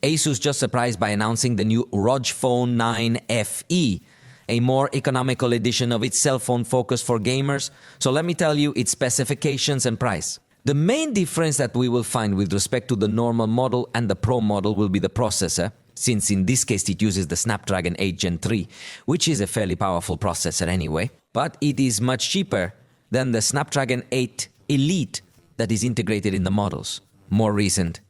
Asus just surprised by announcing the new ROG Phone 9 FE, a more economical edition of its cell phone focused for gamers. So let me tell you its specifications and price. The main difference that we will find with respect to the normal model and the Pro model will be the processor, since in this case it uses the Snapdragon 8 Gen 3, which is a fairly powerful processor anyway, but it is much cheaper than the Snapdragon 8 Elite that is integrated in the models, more recent.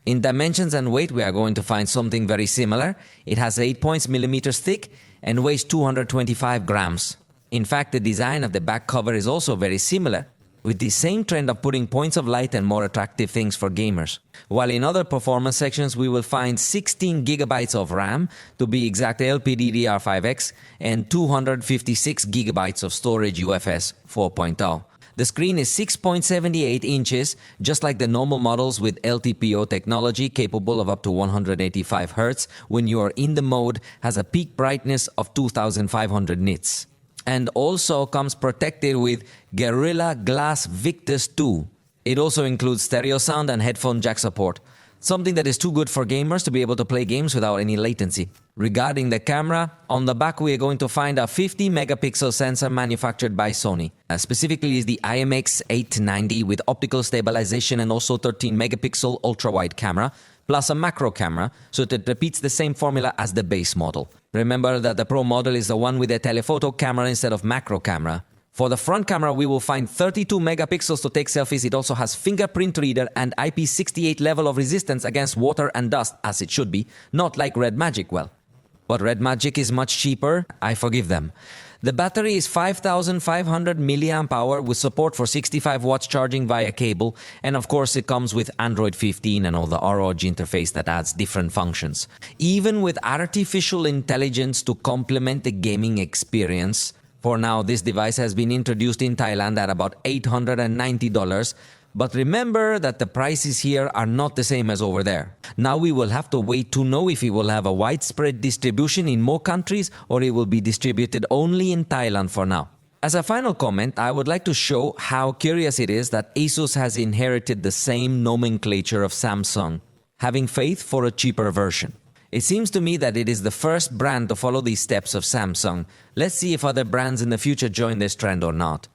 In dimensions and weight, we are going to find something very similar. It has 8 mm thick and weighs 225 grams. In fact, the design of the back cover is also very similar, with the same trend of putting points of light and more attractive things for gamers. While in other performance sections, we will find 16 GB of RAM, to be exact LPDDR5X, and 256 GB of storage UFS 4.0. The screen is 6.78 inches, just like the normal models with LTPO technology capable of up to 185 Hz when you are in the mode, has a peak brightness of 2500 nits. And also comes protected with Gorilla Glass Victus 2. It also includes stereo sound and headphone jack support, something that is too good for gamers to be able to play games without any latency. Regarding the camera, on the back we are going to find a 50 megapixel sensor manufactured by Sony. Specifically is the IMX890 with optical stabilization and also 13 megapixel ultra-wide camera, plus a macro camera, so that it repeats the same formula as the base model. Remember that the Pro model is the one with a telephoto camera instead of macro camera. For the front camera, we will find 32 megapixels to take selfies. It also has fingerprint reader and IP68 level of resistance against water and dust, as it should be, not like Red Magic. Well, but Red Magic is much cheaper. I forgive them. The battery is 5500 mAh with support for 65 watts charging via cable, and of course it comes with Android 15 and all the ROG interface that adds different functions. Even with artificial intelligence to complement the gaming experience, for now this device has been introduced in Thailand at about $890, but remember that the prices here are not the same as over there. Now we will have to wait to know if it will have a widespread distribution in more countries or it will be distributed only in Thailand for now. As a final comment, I would like to show how curious it is that Asus has inherited the same nomenclature of Samsung, having faith for a cheaper version. It seems to me that it is the first brand to follow these steps of Samsung. Let's see if other brands in the future join this trend or not.